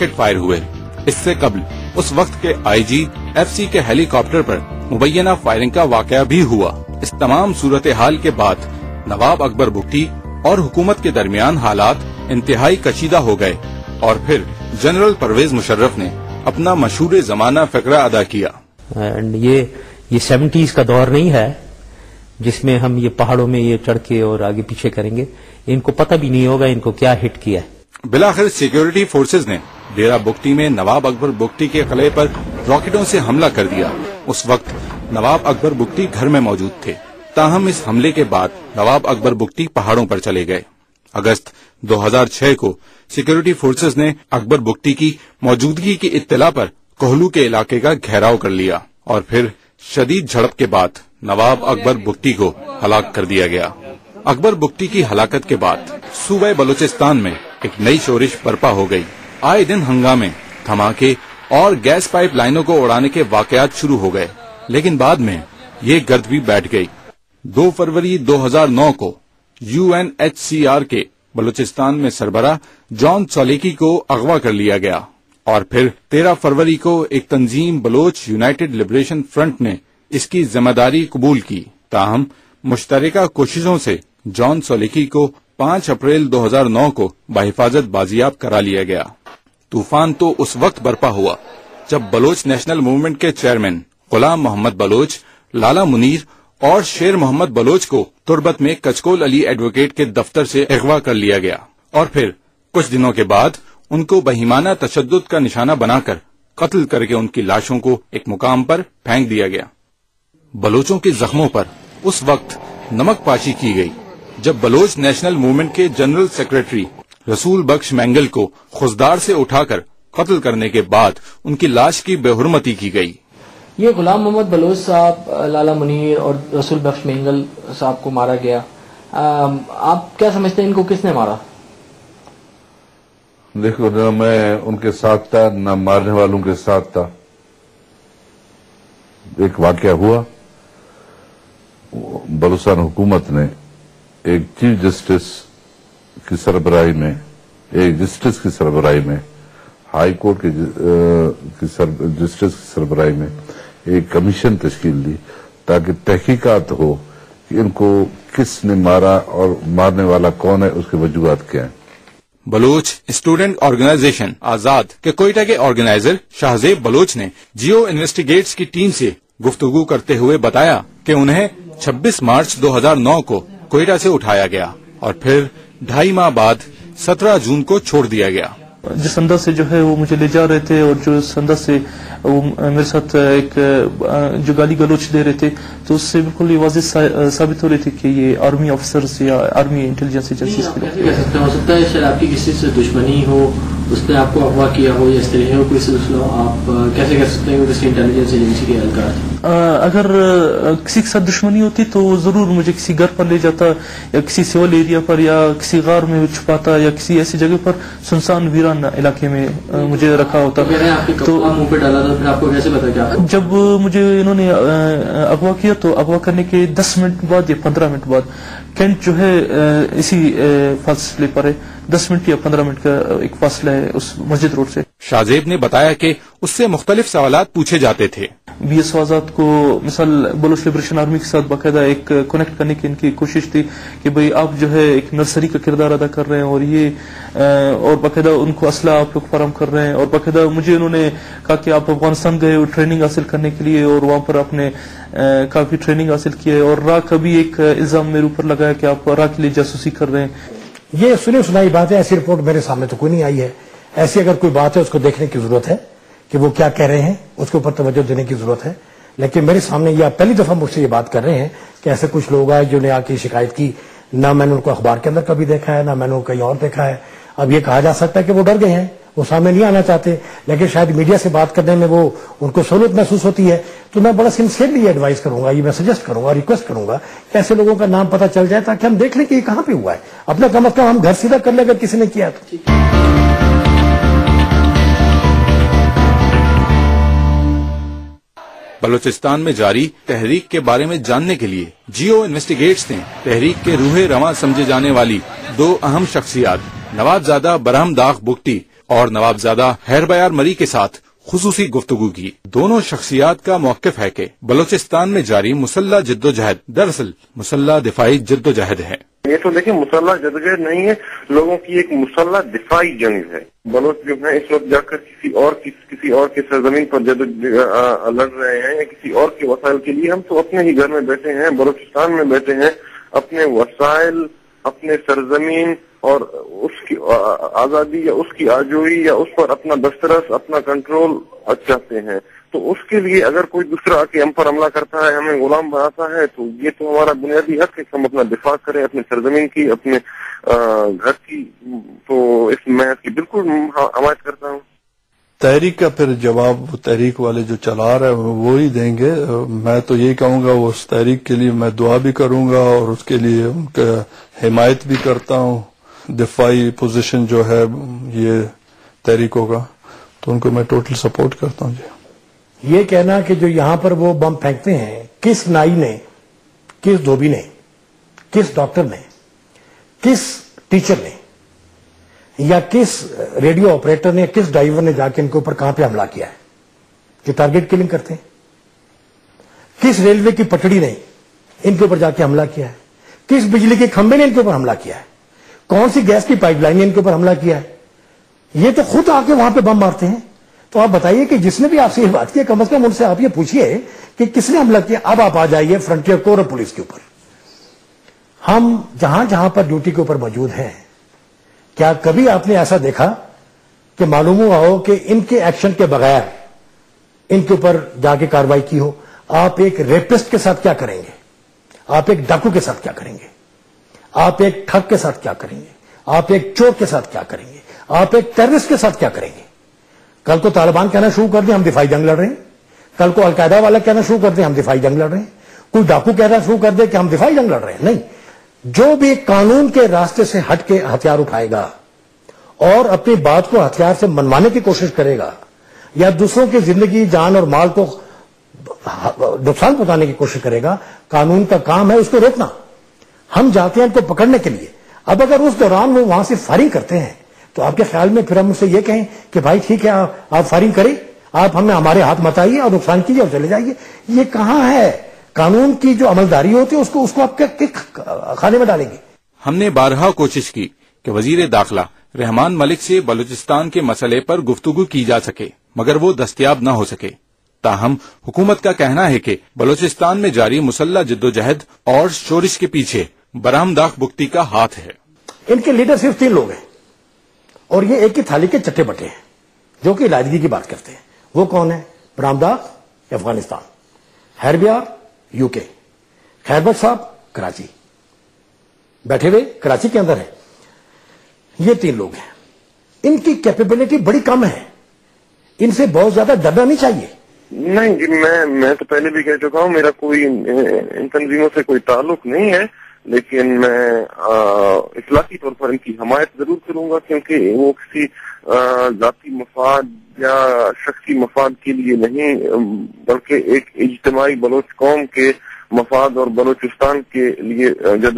Rocket fire हुए। इससे कबल उस वक्त के आईजी FC के हेलीकॉप्टर पर मुबैना फायरिंग का वाकया भी हुआ। इस तमाम सूरत हाल के बाद नवाब अकबर बुगटी और हुकूमत के दरमियान हालात इंतहाई कशीदा हो गए और फिर जनरल परवेज मुशर्रफ ने अपना मशहूर जमाना फकरा अदा किया। एंड ये 70s का दौर नहीं है जिसमें हम ये पहाड़ों में ये चढ़ के और आगे पीछे करेंगे। इनको पता भी नहीं होगा इनको क्या हिट किया है। बिलाखिर सिक्योरिटी फोर्सेज ने डेरा बुगटी में नवाब अकबर बुगटी के किले पर रॉकेटों से हमला कर दिया। उस वक्त नवाब अकबर बुगटी घर में मौजूद थे। ताहम इस हमले के बाद नवाब अकबर बुगटी पहाड़ों पर चले गए। अगस्त 2006 को सिक्योरिटी फोर्सेज ने अकबर बुगटी की मौजूदगी की इत्तला पर कोहलू के इलाके का घेराव कर लिया और फिर शदीद झड़प के बाद नवाब अकबर बुगटी को हलाक कर दिया गया। अकबर बुगटी की हलाकत के बाद सूबे बलूचिस्तान में एक नई शोरिश बर्पा हो गई। आए दिन हंगामे, धमाके और गैस पाइप लाइनों को उड़ाने के वाकयात शुरू हो गए, लेकिन बाद में ये गर्द भी बैठ गई। 2 फरवरी 2009 को UNHCR के बलूचिस्तान में सरबराह जॉन सोलेकी को अगवा कर लिया गया और फिर 13 फरवरी को एक तंजीम बलोच यूनाइटेड लिबरेशन फ्रंट ने इसकी जिम्मेदारी कबूल की। ताहम मुश्तरका कोशिशों से जॉन सोलेकी को 5 अप्रैल 2009 को बहिफाजत बाजियाब करा लिया गया। तूफान तो उस वक्त बर्पा हुआ जब बलोच नेशनल मूवमेंट के चेयरमैन गुलाम मोहम्मद बलोच, लाला मुनीर और शेर मोहम्मद बलोच को तुर्बत में कचकोल अली एडवोकेट के दफ्तर से अगवा कर लिया गया और फिर कुछ दिनों के बाद उनको बहिमाना तशद्दुद का निशाना बनाकर कत्ल करके उनकी लाशों को एक मुकाम पर फेंक दिया गया। बलोचों के जख्मों पर उस वक्त नमक पाशी की गई जब बलोच नेशनल मूवमेंट के जनरल सेक्रेटरी रसूल बख्श मेंगल को खुजदार से उठाकर कत्ल करने के बाद उनकी लाश की बेहुरमती की गई। ये गुलाम मोहम्मद बलोच साहब, लाला मुनीर और रसूल बख्श मेंगल साहब को मारा गया। आप क्या समझते हैं इनको किसने मारा? देखो, न मैं उनके साथ था न मारने वालों के साथ था। एक वाकया हुआ, बलूचिस्तान हुकूमत ने एक चीफ जस्टिस की सरबराही में, एक जस्टिस की सरबराही में, हाई कोर्ट के जस्टिस की सरबराही में एक कमीशन तश्कील दी ताकि तहकीकात हो कि इनको किसने मारा और मारने वाला कौन है, उसके वजूहात क्या हैं। बलोच स्टूडेंट ऑर्गेनाइजेशन आजाद के कोयटा के ऑर्गेनाइजर शाहजेब बलोच ने जियो इन्वेस्टिगेट्स की टीम से गुफ्तगू करते हुए बताया कि उन्हें 26 मार्च 2009 को कोयटा से उठाया गया और फिर 2.5 माह बाद 17 जून को छोड़ दिया गया। जिस अंदाज से जो है वो मुझे ले जा रहे थे और जो इस अंदाज से वो मेरे साथ एक जो गाली गलोच दे रहे थे, तो उससे बिल्कुल ये वाज़ेह साबित हो रही थी कि ये आर्मी ऑफिसर्स या आर्मी इंटेलिजेंस एजेंसीज के लोग। हो सकता है शायद आपकी किसी से दुश्मनी हो, उसने आपको अगवा किया हो या इस तरह हो कोई सिलसिला हो, आप कैसे कह सकते हैं किसी इंटेलिजेंस एजेंसी के एहलकार? अगर किसी के साथ दुश्मनी होती तो जरूर मुझे किसी घर पर ले जाता या किसी सिविल एरिया पर या किसी गार में छुपाता या किसी ऐसी जगह पर सुनसान वीरान इलाके में मुझे रखा होता। तो मुंह पे डाला था, फिर आपको कैसे पता क्या? जब मुझे इन्होंने अगवा किया तो अगवा करने के 10 मिनट बाद या 15 मिनट बाद कैंट जो है इसी फासले पर है, 10 मिनट या 15 मिनट का एक फासला है उस मस्जिद रोड से। शाहजेब ने बताया कि उससे मुख्तलिफ सवालात पूछे जाते थे। BS आजाद को मिसाल बलोच लिबरेशन आर्मी के साथ बाकायदा एक कनेक्ट करने की इनकी कोशिश थी कि भाई आप जो है एक नर्सरी का किरदार अदा कर रहे हैं और ये और बाकायदा उनको असला आप लोग फराहम कर रहे हैं और बाकायदा मुझे उन्होंने कहा कि आप अफगानिस्तान गए ट्रेनिंग हासिल करने के लिए और वहां पर आपने काफी ट्रेनिंग हासिल की है और राह का भी एक इल्जाम मेरे ऊपर लगाया कि आप राह के लिए जासूसी कर रहे हैं। ये सुनी सुनाई बात है, ऐसी रिपोर्ट मेरे सामने तो कोई नहीं आई है। ऐसी अगर कोई बात है उसको देखने की जरूरत है कि वो क्या कह रहे हैं, उसके ऊपर तवज्जो देने की जरूरत है। लेकिन मेरे सामने या पहली दफा मुझसे ये बात कर रहे हैं कि ऐसे कुछ लोग आए जिन्होंने आके शिकायत की, ना मैंने उनको अखबार के अंदर कभी देखा है ना मैंने उनको कहीं और देखा है। अब ये कहा जा सकता है कि वो डर गए हैं, वो सामने नहीं आना चाहते, लेकिन शायद मीडिया से बात करने में वो उनको सहूलियत महसूस होती है। तो मैं बड़ा सिंसियरली एडवाइस करूंगा, ये मैं सजेस्ट करूंगा, रिक्वेस्ट करूंगा कि ऐसे लोगों का नाम पता चल जाए ताकि हम देख लें कि ये कहां पे हुआ है। अपना कम अज कम हम घर सीधा कर ले अगर किसी ने किया तो। बलूचिस्तान में जारी तहरीक के बारे में जानने के लिए जियो इन्वेस्टिगेट्स ने तहरीक के रूहे रवां समझे जाने वाली 2 अहम शख्सियात नवाबजादा बरहमदाग बुगटी اور नवाबजादा हैरबयार मरी के साथ खुसूसी गुफ्तगू की। दोनों शख्सियात का मौक़िफ़ है कि बलूचिस्तान में जारी मुसल्ला जद्दोजहद दरअसल मुसल्ला दिफाई जद्दोजहद है। ये तो देखिए मुसल्ला जद्दोजहद नहीं है, लोगों की एक मुसल्ला दिफाई जंग है। बलोच जो है इस वक्त जाकर किसी और की सरजमीन पर लड़ रहे हैं या किसी और के वसाइल के लिए। हम तो अपने ही घर में बैठे हैं, बलूचिस्तान में बैठे हैं, अपने वसाइल, अपने सरजमीन और उसकी आजादी या उसकी आजोई या उस पर अपना दस्तरस, अपना कंट्रोल चाहते हैं। तो उसके लिए अगर कोई दूसरा आके हम पर हमला करता है, हमें गुलाम बनाता है, तो ये तो हमारा बुनियादी हक है कि हम अपना दिफा करें अपने सरजमीन की, अपने घर की। तो इस मैं इसकी बिल्कुल हमायत करता हूँ। तहरीक का फिर जवाब वो तहरीक वाले जो चला रहे हैं वो ही देंगे। मैं तो यही कहूंगा उस तहरीक के लिए मैं दुआ भी करूंगा और उसके लिए उनका हिमायत भी करता हूँ। दिफाई पोजीशन जो है ये तहरीकों का, तो उनको मैं टोटल सपोर्ट करता हूँ जी। ये कहना कि जो यहां पर वो बम फेंकते हैं, किस नाई ने, किस धोबी ने, किस डॉक्टर ने, किस टीचर ने या किस रेडियो ऑपरेटर ने, किस ड्राइवर ने जाके इनके ऊपर कहां पे हमला किया है जो टारगेट किलिंग करते हैं? किस रेलवे की पटड़ी ने इनके ऊपर जाके हमला किया है? किस बिजली के खंभे ने इनके ऊपर हमला किया है? कौन सी गैस की पाइपलाइन ने इनके ऊपर हमला किया है? ये तो खुद आके वहां पे बम मारते हैं। तो आप बताइए कि जिसने भी आपसे ये बात की, कम से कम उनसे आप ये पूछिए कि किसने हमला किया। अब आप आ जाइए फ्रंटियर कोर और पुलिस के ऊपर। हम जहां जहां पर ड्यूटी के ऊपर मौजूद हैं, क्या कभी आपने ऐसा देखा कि मालूम हुआ हो कि इनके एक्शन के बगैर इनके ऊपर जाके कार्रवाई की हो? आप एक रेपिस्ट के साथ क्या करेंगे? आप एक डाकू के साथ क्या करेंगे? आप एक ठग के साथ क्या करेंगे? आप एक चोर के साथ क्या करेंगे? आप एक टेररिस्ट के साथ क्या करेंगे? कल को तालिबान कहना शुरू कर दे हम दिफाई जंग लड़ रहे हैं, कल को अलकायदा वाला कहना शुरू कर दे हम दिफाई जंग लड़ रहे हैं, कोई डाकू कहना शुरू कर दे कि हम दिफाई जंग लड़ रहे हैं। नहीं, जो भी कानून के रास्ते से हट के हथियार उठाएगा और अपनी बात को हथियार से मनवाने की कोशिश करेगा या दूसरों की जिंदगी, जान और माल को नुकसान पहुंचाने की कोशिश करेगा, कानून का काम है उसको रोकना। हम जाते हैं उनको पकड़ने के लिए। अब अगर उस दौरान वो वहां से फायरिंग करते हैं तो आपके ख्याल में फिर हम उससे ये कहें कि भाई ठीक है आप फायरिंग करें, आप हमें हमारे हाथ मत आइए और नुकसान कीजिए और चले जाइए? ये कहां है कानून की जो अमलदारी होती है, उसको आप खाने में डालेंगे? हमने बारहा कोशिश की कि वजीर दाखिला रहमान मलिक से बलूचिस्तान के मसले पर गुफ्तगू की जा सके, मगर वो दस्तयाब न हो सके। ताहम हुकूमत का कहना है कि बलूचिस्तान में जारी मुसल्ला जद्दोजहद और शोरिश के पीछे बरामदाख बुख्ती का हाथ है। इनके लीडर सिर्फ 3 लोग हैं और ये एक ही थाली के चट्टे बटे हैं जो कि इलाजगी की बात करते हैं। वो कौन है? बरामदाख अफगानिस्तान, हैरबियार यूके, खैरबत साहब कराची, बैठे हुए कराची के अंदर है। ये 3 लोग हैं। इनकी कैपेबिलिटी बड़ी कम है, इनसे बहुत ज्यादा डरना नहीं चाहिए। नहीं जी, मैं तो पहले भी कह चुका हूँ, मेरा कोई इन तंजीमों से कोई ताल्लुक नहीं है, लेकिन मैं इखलाकी तौर पर इनकी हमायत जरूर करूंगा, क्योंकि वो किसी जाती मफाद या शख्सी मफाद के लिए नहीं, बल्कि एक इज्तिमाई बलोच कौम के मफाद और बलोचिस्तान के लिए जद